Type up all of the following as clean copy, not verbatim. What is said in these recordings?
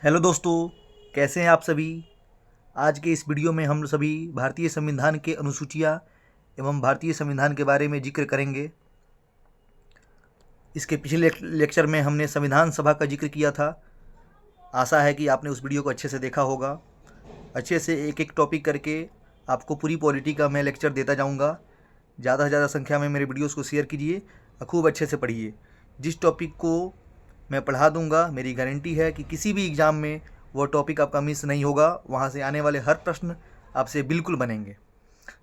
Hello दोस्तों, कैसे हैं आप सभी। आज के इस वीडियो में हम सभी भारतीय संविधान के अनुसूचियाँ एवं भारतीय संविधान के बारे में जिक्र करेंगे। इसके पिछले लेक्चर में हमने संविधान सभा का जिक्र किया था। आशा है कि आपने उस वीडियो को अच्छे से देखा होगा। अच्छे से एक एक टॉपिक करके आपको पूरी पॉलिटी का मैं लेक्चर देता जाऊँगा। ज़्यादा से ज़्यादा संख्या में मेरे वीडियोज़ को शेयर कीजिए और खूब अच्छे से पढ़िए। जिस टॉपिक को मैं पढ़ा दूंगा, मेरी गारंटी है कि किसी भी एग्ज़ाम में वो टॉपिक आपका मिस नहीं होगा। वहाँ से आने वाले हर प्रश्न आपसे बिल्कुल बनेंगे।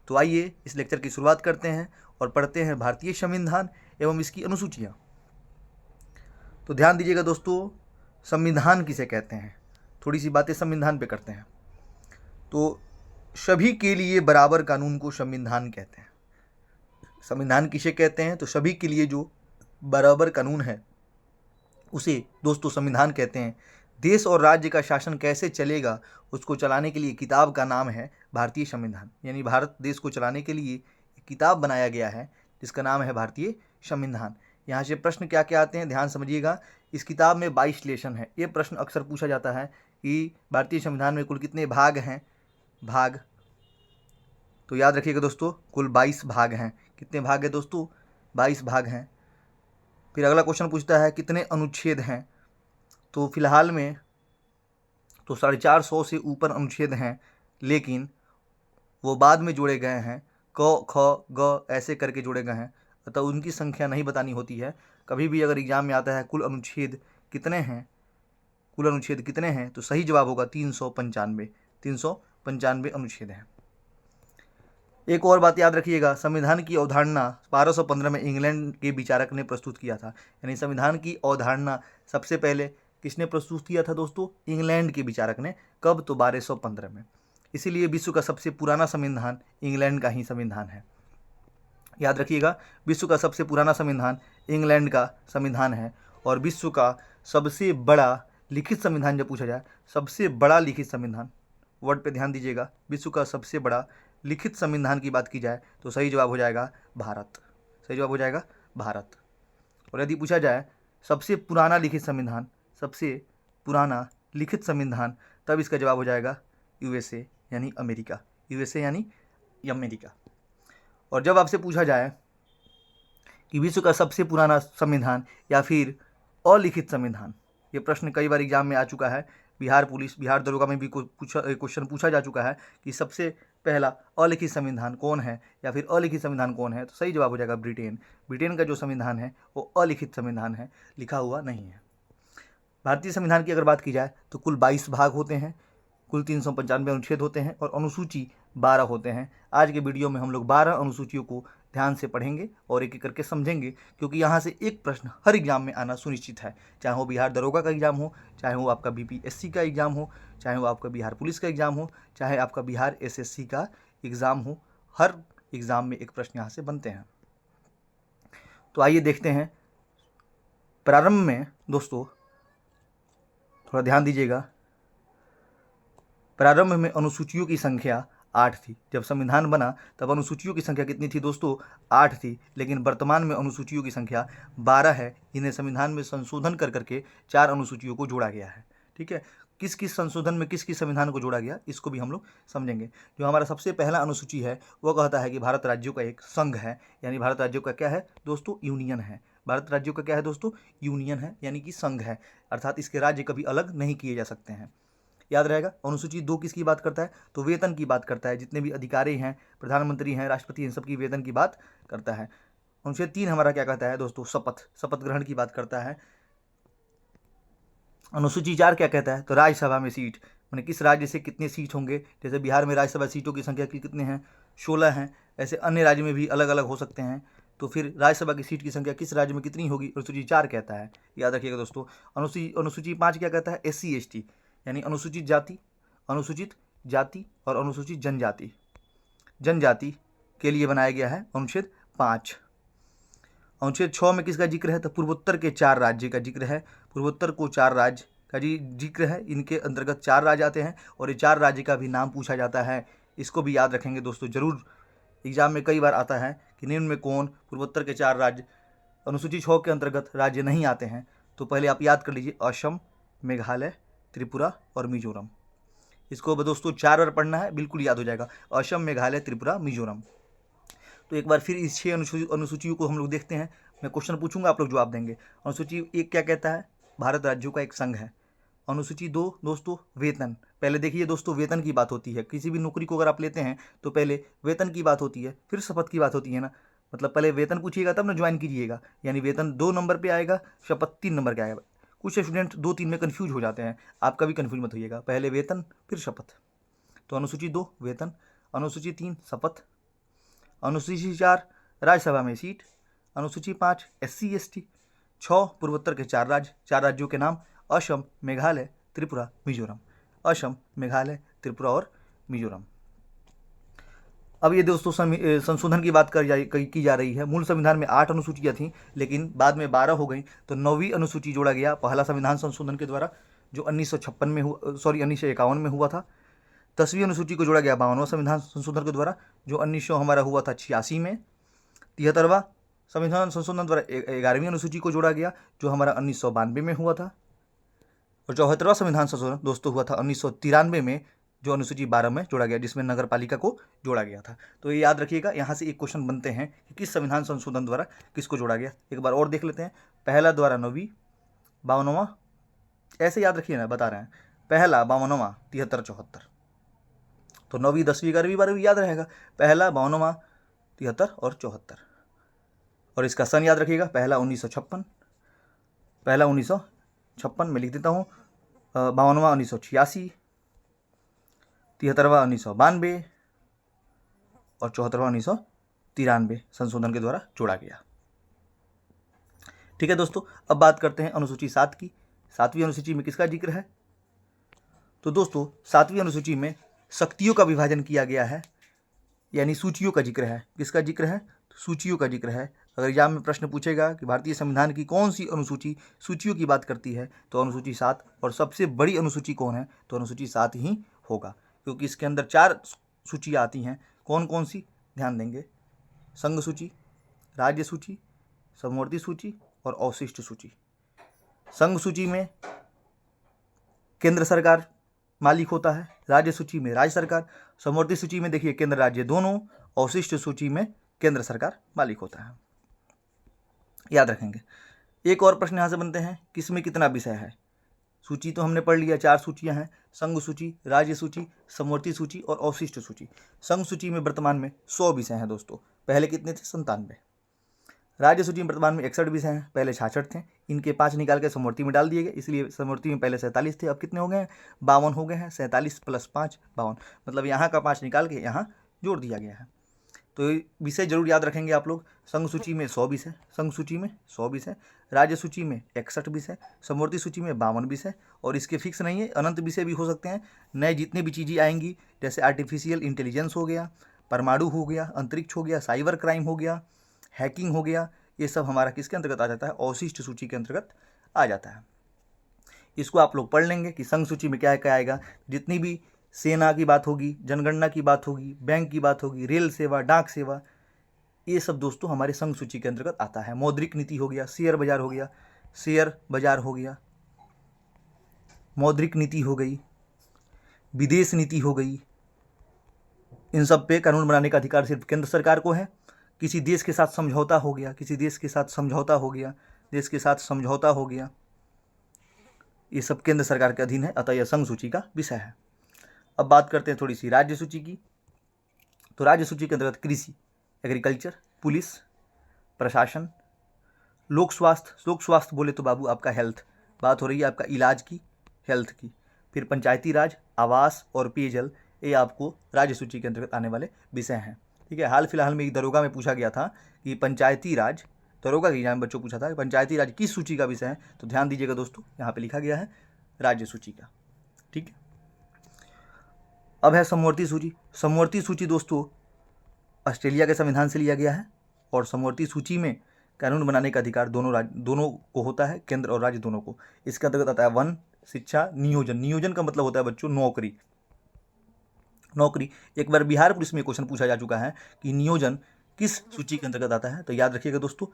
तो आइए इस लेक्चर की शुरुआत करते हैं और पढ़ते हैं भारतीय संविधान एवं इसकी अनुसूचियाँ। तो ध्यान दीजिएगा दोस्तों, संविधान किसे कहते हैं, थोड़ी सी बातें संविधान पे करते हैं। तो सभी के लिए बराबर कानून को संविधान कहते हैं। संविधान किसे कहते हैं? तो सभी के लिए जो बराबर कानून है उसे दोस्तों संविधान कहते हैं। देश और राज्य का शासन कैसे चलेगा उसको चलाने के लिए किताब का नाम है भारतीय संविधान। यानी भारत देश को चलाने के लिए एक किताब बनाया गया है जिसका नाम है भारतीय संविधान। यहाँ से प्रश्न क्या क्या आते हैं ध्यान समझिएगा। इस किताब में 22 लेसन है। ये प्रश्न अक्सर पूछा जाता है कि भारतीय संविधान में कुल कितने भाग हैं। भाग तो याद रखिएगा दोस्तों, कुल 22 भाग हैं। कितने भाग हैं दोस्तों? 22 भाग हैं। फिर अगला क्वेश्चन पूछता है कितने अनुच्छेद हैं। तो फिलहाल में तो 450 से ऊपर अनुच्छेद हैं, लेकिन वो बाद में जोड़े गए हैं। क ख ग ऐसे करके जोड़े गए हैं, अतः उनकी संख्या नहीं बतानी होती है। कभी भी अगर एग्जाम में आता है कुल अनुच्छेद कितने हैं, कुल अनुच्छेद कितने हैं, तो सही जवाब होगा 395। 395 अनुच्छेद हैं। एक और बात याद रखिएगा, संविधान की अवधारणा 1215 में इंग्लैंड के विचारक ने प्रस्तुत किया था। यानी संविधान की अवधारणा सबसे पहले किसने प्रस्तुत किया था दोस्तों? इंग्लैंड के विचारक ने। कब? तो 1215 में। इसीलिए विश्व का सबसे पुराना संविधान इंग्लैंड का ही संविधान है। याद रखिएगा, विश्व का सबसे पुराना संविधान इंग्लैंड का संविधान है। और विश्व का सबसे बड़ा लिखित संविधान जब पूछा जाए, सबसे बड़ा लिखित संविधान, वर्ड पे ध्यान दीजिएगा, विश्व का सबसे बड़ा लिखित संविधान की बात की जाए तो सही जवाब हो जाएगा भारत। सही जवाब हो जाएगा भारत। और यदि पूछा जाए सबसे पुराना लिखित संविधान, सबसे पुराना लिखित संविधान, तब इसका जवाब हो जाएगा यूएसए यानी अमेरिका। यूएसए यानी अमेरिका। और जब आपसे पूछा जाए कि विश्व का सबसे पुराना संविधान या फिर अलिखित संविधान, ये प्रश्न कई बार एग्जाम में आ चुका है। बिहार पुलिस, बिहार दरोगा में भी क्वेश्चन पूछा जा चुका है कि सबसे पहला अलिखित संविधान कौन है या फिर अलिखित संविधान कौन है। तो सही जवाब हो जाएगा ब्रिटेन। ब्रिटेन का जो संविधान है वो अलिखित संविधान है, लिखा हुआ नहीं है। भारतीय संविधान की अगर बात की जाए तो कुल 22 भाग होते हैं, कुल 395 अनुच्छेद होते हैं और अनुसूची 12 होते हैं। आज के वीडियो में हम लोग 12 अनुसूचियों को ध्यान से पढ़ेंगे और एक एक करके समझेंगे, क्योंकि यहाँ से एक प्रश्न हर एग्जाम में आना सुनिश्चित है। चाहे वो बिहार दरोगा का एग्जाम हो, चाहे वो आपका बीपीएससी का एग्जाम हो, चाहे वो आपका बिहार पुलिस का एग्जाम हो, चाहे आपका बिहार एसएससी का एग्ज़ाम हो, हर एग्ज़ाम में एक प्रश्न यहाँ से बनते हैं। तो आइए देखते हैं। प्रारंभ में दोस्तों थोड़ा ध्यान दीजिएगा, प्रारंभ में अनुसूचियों की संख्या 8 थी। जब संविधान बना तब अनुसूचियों की संख्या कितनी थी दोस्तों? 8 थी। लेकिन वर्तमान में अनुसूचियों की संख्या 12 है। इन्हें संविधान में संशोधन कर करके 4 अनुसूचियों को जोड़ा गया है। ठीक है, किस किस संशोधन में किस किस संविधान को जोड़ा गया इसको भी हम लोग समझेंगे। जो हमारा सबसे पहला अनुसूची है वो कहता है कि भारत राज्यों का एक संघ है। यानी भारत राज्यों का क्या है दोस्तों? यूनियन है। भारत राज्यों का क्या है दोस्तों? यूनियन है, यानी कि संघ है। अर्थात इसके राज्य कभी अलग नहीं किए जा सकते हैं। याद रहेगा। अनुसूची 2 किसकी बात करता है? तो वेतन की बात करता है। जितने भी अधिकारी हैं, प्रधानमंत्री हैं, राष्ट्रपति हैं, सबकी वेतन की बात करता है। अनुच्छेद 3 हमारा क्या कहता है दोस्तों? शपथ ग्रहण की बात करता है। अनुसूची 4 क्या कहता है? तो राज्यसभा में सीट, मैंने किस राज्य से कितने सीट होंगे। जैसे बिहार में राज्यसभा सीटों की संख्या कितने हैं? 16 हैं। ऐसे अन्य राज्य में भी अलग अलग हो सकते हैं। तो फिर राज्यसभा की सीट की संख्या किस राज्य में कितनी होगी? अनुसूची 4 कहता है। याद रखिएगा दोस्तों। अनुसूची 5 क्या कहता है? SC ST यानी अनुसूचित जाति, अनुसूचित जाति और अनुसूचित जनजाति, जनजाति के लिए बनाया गया है अनुच्छेद 5। अनुच्छेद 6 में किसका जिक्र है? तो पूर्वोत्तर के 4 राज्य का जिक्र है। पूर्वोत्तर को 4 राज्य का जिक्र है। इनके अंतर्गत 4 राज्य आते हैं और ये 4 राज्य का भी नाम पूछा जाता है। इसको भी याद रखेंगे दोस्तों जरूर। एग्जाम में कई बार आता है कि निम्न में कौन पूर्वोत्तर के 4 राज्य अनुसूची 6 के अंतर्गत राज्य नहीं आते हैं। तो पहले आप याद कर लीजिए, असम, मेघालय, त्रिपुरा और मिजोरम। इसको दोस्तों 4 बार पढ़ना है, बिल्कुल याद हो जाएगा। असम, मेघालय, त्रिपुरा, मिजोरम। तो एक बार फिर इस 6 अनुसूचियों को हम लोग देखते हैं। मैं क्वेश्चन पूछूंगा, आप लोग जवाब देंगे। अनुसूची 1 क्या कहता है? भारत राज्यों का एक संघ है। अनुसूची 2 दोस्तों वेतन। पहले देखिए दोस्तों, वेतन की बात होती है। किसी भी नौकरी को अगर आप लेते हैं तो पहले वेतन की बात होती है, फिर शपथ की बात होती है ना। मतलब पहले वेतन पूछिएगा तब ना ज्वाइन कीजिएगा। यानी वेतन 2 नंबर पे आएगा, शपथ 3 नंबर पे आएगा। कुछ स्टूडेंट 2-3 में कन्फ्यूज हो जाते हैं, आप कभी कन्फ्यूज मत होइएगा। पहले वेतन फिर शपथ। तो अनुसूची 2 वेतन, अनुसूची 3 शपथ, अनुसूची 4 राज्यसभा में सीट, अनुसूची 5 SC ST, 6 पूर्वोत्तर के 4 राज्य, 4 राज्यों के नाम असम, मेघालय, त्रिपुरा, मिजोरम। असम, मेघालय, त्रिपुरा और मिजोरम। अब ये दोस्तों संशोधन की बात की जा रही है। मूल संविधान में 8 अनुसूचियाँ थीं, लेकिन बाद में 12 हो गई, तो 9वीं अनुसूची जोड़ा गया पहला संविधान संशोधन के द्वारा, जो 1956 में 1951 में हुआ था। 10वीं अनुसूची को जोड़ा गया 52वां संविधान संशोधन के द्वारा, जो 1900 हमारा हुआ था 86 में। 73वां संविधान संशोधन द्वारा 11वीं अनुसूची को जोड़ा गया, जो हमारा 1992 में हुआ था। और 74वां संविधान संशोधन दोस्तों हुआ था 1993 में, जो अनुसूची 12 में जोड़ा गया, जिसमें नगर पालिका को जोड़ा गया था। तो ये याद रखिएगा, यहाँ से एक क्वेश्चन बनते हैं कि किस संविधान संशोधन द्वारा किसको जोड़ा गया। एक बार और देख लेते हैं। पहला द्वारा 9वीं, 52वां, ऐसे याद रखिए ना, बता रहे हैं। पहला 52वां, 73, 74। तो 9वीं, 10वीं, 11वीं, 12वीं याद रहेगा। पहला 52वां, 73 और 74। और इसका सन याद रखिएगा, पहला 1956, पहला 1956 में लिख देता हूँ। 52वां 1986, 73वां 1992 और 74वां 1993 संशोधन के द्वारा जोड़ा गया। ठीक है दोस्तों, अब बात करते हैं अनुसूची 7 की। 7वीं अनुसूची में किसका जिक्र है? तो दोस्तों 7वीं अनुसूची में शक्तियों का विभाजन किया गया है, यानी सूचियों का जिक्र है। किसका जिक्र है? सूचियों का जिक्र है। अगर एग्जाम में प्रश्न पूछेगा कि भारतीय संविधान की कौन सी अनुसूची सूचियों की बात करती है, तो अनुसूची 7। और सबसे बड़ी अनुसूची कौन है? तो अनुसूची 7 ही होगा, क्योंकि इसके अंदर 4 सूचियाँ आती हैं। कौन कौन सी? ध्यान देंगे। संघ सूची, राज्य सूची, समवर्ती सूची और अवशिष्ट सूची। संघ सूची में केंद्र सरकार मालिक होता है, राज्य सूची में राज्य सरकार, समवर्ती सूची में देखिए केंद्र राज्य दोनों, अवशिष्ट सूची में केंद्र सरकार मालिक होता है। याद रखेंगे। एक और प्रश्न यहाँ से बनते हैं, किसमें कितना विषय है? सूची तो हमने पढ़ लिया, 4 सूचियाँ हैं। संघ सूची, राज्य सूची, समवर्ती सूची और अवशिष्ट सूची। संघ सूची में वर्तमान में 100 विषय हैं दोस्तों, पहले कितने थे? 97। राज्य सूची में वर्तमान में 61 विषय हैं, पहले 66 थे। इनके 5 निकाल के समवर्ती में डाल दिए गए, इसलिए समवर्ती में पहले 47 थे, अब कितने हो गए हैं? 52 हो गए हैं। 47 + 5 52, मतलब यहाँ का 5 निकाल के यहाँ जोड़ दिया गया है। तो विषय जरूर याद रखेंगे आप लोग। संघ सूची में 100 विषय, संघ सूची में 100 विषय, राज्य सूची में 61 विषय, समवर्ती सूची में 52 विषय। और इसके फिक्स नहीं है, अनंत विषय भी हो सकते हैं। नए जितने भी चीज़ें आएंगी, जैसे आर्टिफिशियल इंटेलिजेंस हो गया, परमाणु हो गया, अंतरिक्ष हो गया, साइबर क्राइम हो गया, हैकिंग हो गया, ये सब हमारा किसके अंतर्गत आ जाता है? अवशिष्ट सूची के अंतर्गत आ जाता है। इसको आप लोग पढ़ लेंगे कि संघ सूची में क्या क्या आएगा। जितनी भी सेना की बात होगी, जनगणना की बात होगी, बैंक की बात होगी, रेल सेवा, डाक सेवा, ये सब दोस्तों हमारे संघ सूची के अंतर्गत आता है। मौद्रिक नीति हो गया, शेयर बाजार हो गया, शेयर बाजार हो गया, मौद्रिक नीति हो गई, विदेश नीति हो गई। इन सब पे कानून बनाने का अधिकार सिर्फ केंद्र सरकार को है। किसी देश के साथ समझौता हो गया, किसी देश के साथ समझौता हो गया, देश के साथ समझौता हो गया, ये सब केंद्र सरकार के अधीन है, अतः यह संघ सूची का विषय है। अब बात करते हैं थोड़ी सी राज्य सूची की। तो राज्य सूची के अंतर्गत कृषि, एग्रीकल्चर, पुलिस, प्रशासन, लोक स्वास्थ्य बोले तो बाबू आपका हेल्थ, बात हो रही है आपका इलाज की, हेल्थ की। फिर पंचायती राज, आवास और पेयजल, ये आपको राज्य सूची के अंतर्गत आने वाले विषय हैं। ठीक है, हाल फिलहाल में एक दरोगा में पूछा गया था कि पंचायती राज, दरोगा के एग्जाम बच्चों पूछा था कि पंचायती राज किस सूची का विषय है, तो ध्यान दीजिएगा दोस्तों, यहाँ पे लिखा गया है राज्य सूची का। ठीक है, अब है समवर्ती सूची। समवर्ती सूची दोस्तों ऑस्ट्रेलिया के संविधान से लिया गया है, और समवर्ती सूची में कानून बनाने का अधिकार दोनों को होता है, केंद्र और राज्य दोनों को। इसके अंतर्गत आता है वन, शिक्षा, नियोजन। नियोजन का मतलब होता है बच्चों नौकरी। नौकरी, एक बार बिहार पुलिस में क्वेश्चन पूछा जा चुका है कि नियोजन किस सूची के अंतर्गत आता है, तो याद रखिएगा दोस्तों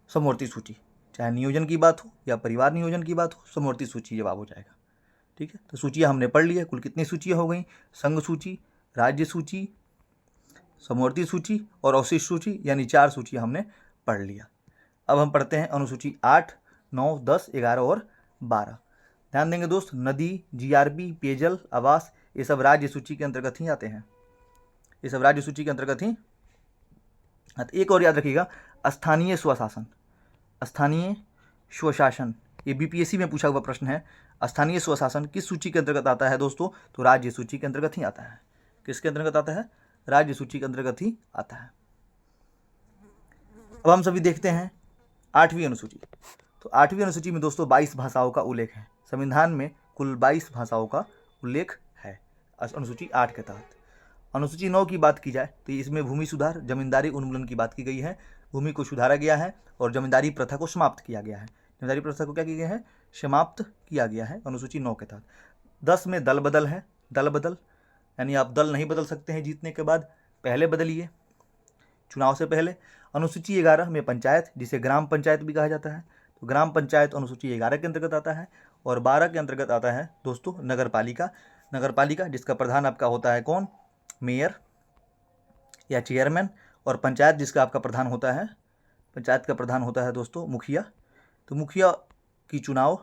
समवर्ती सूची। चाहे नियोजन की बात हो या परिवार नियोजन की बात हो, समवर्ती सूची जवाब हो जाएगा। ठीक है, तो सूचियाँ हमने पढ़ ली है। कुल कितनी सूचियाँ हो गई? संघ सूची, राज्य सूची, समवर्ती सूची और अवशिष्ट सूची, यानी 4 सूचियाँ हमने पढ़ लिया। अब हम पढ़ते हैं अनुसूची 8, 9, 10, 11 और 12। ध्यान देंगे दोस्त, नदी, जीआरपी, पेयजल, आवास, ये सब राज्य सूची के अंतर्गत ही आते हैं। ये सब राज्य सूची के अंतर्गत ही। एक और याद रखिएगा, स्थानीय स्वशासन। स्थानीय स्वशासन ये बीपीएससी में पूछा हुआ प्रश्न है। स्थानीय स्वशासन किस सूची के अंतर्गत आता है दोस्तों? तो राज्य सूची के अंतर्गत ही आता है। किसके अंतर्गत आता है? राज्य सूची के अंतर्गत ही आता है। अब हम सभी देखते हैं 8वीं अनुसूची। तो 8वीं अनुसूची में दोस्तों 22 भाषाओं का उल्लेख है। संविधान में कुल 22 भाषाओं का उल्लेख है अनुसूची 8 के तहत। अनुसूची 9 की बात की जाए तो इसमें भूमि सुधार, जमींदारी उन्मूलन की बात की गई है। भूमि को सुधारा गया है और जमींदारी प्रथा को समाप्त किया गया है। जमींदारी प्रथा को क्या किया गया है? समाप्त किया गया है अनुसूची 9 के तहत। 10 में दल बदल है। दल बदल यानी आप दल नहीं बदल सकते हैं जीतने के बाद, पहले बदलिए चुनाव से पहले। अनुसूची 11 में पंचायत, जिसे ग्राम पंचायत भी कहा जाता है, तो ग्राम पंचायत अनुसूची 11 के अंतर्गत आता है। और 12 के अंतर्गत आता है दोस्तों नगर पालिका। नगर पालिका जिसका प्रधान आपका होता है कौन? मेयर या चेयरमैन। और पंचायत जिसका आपका प्रधान होता है, पंचायत का प्रधान होता है दोस्तों मुखिया। तो मुखिया की चुनाव,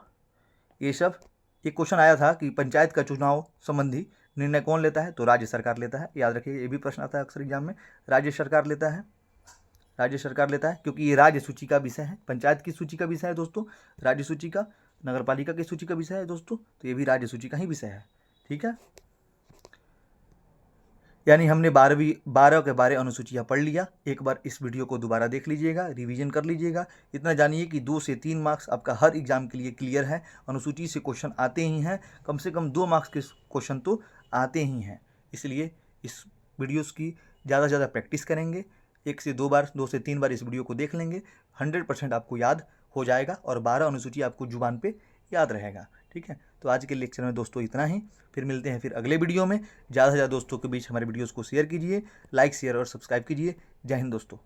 ये सब। एक क्वेश्चन आया था कि पंचायत का चुनाव संबंधी निर्णय कौन लेता है? तो राज्य सरकार लेता है। याद रखिए, ये भी प्रश्न आता है अक्सर एग्जाम में। राज्य सरकार लेता है। राज्य सरकार लेता है क्योंकि ये राज्य सूची का विषय है। पंचायत की सूची का विषय है दोस्तों, राज्य सूची का। नगर पालिका की सूची का विषय है दोस्तों, तो ये भी राज्य सूची का ही विषय है। ठीक है, यानी हमने 12 के 12 अनुसूचियाँ पढ़ लिया। एक बार इस वीडियो को दोबारा देख लीजिएगा, रिवीजन कर लीजिएगा। इतना जानिए कि 2 से 3 मार्क्स आपका हर एग्जाम के लिए क्लियर है। अनुसूची से क्वेश्चन आते ही हैं, कम से कम 2 मार्क्स के क्वेश्चन तो आते ही हैं। इसलिए इस वीडियोस की ज़्यादा से ज़्यादा प्रैक्टिस करेंगे। 1 से 2 बार, 2 से 3 बार इस वीडियो को देख लेंगे, 100% आपको याद हो जाएगा और 12 अनुसूची आपको जुबान पे याद रहेगा। ठीक है, तो आज के लेक्चर में दोस्तों इतना ही। फिर मिलते हैं फिर अगले वीडियो में। ज़्यादा से ज़्यादा दोस्तों के बीच हमारे वीडियोस को शेयर कीजिए, लाइक, शेयर और सब्सक्राइब कीजिए। जय हिंद दोस्तों।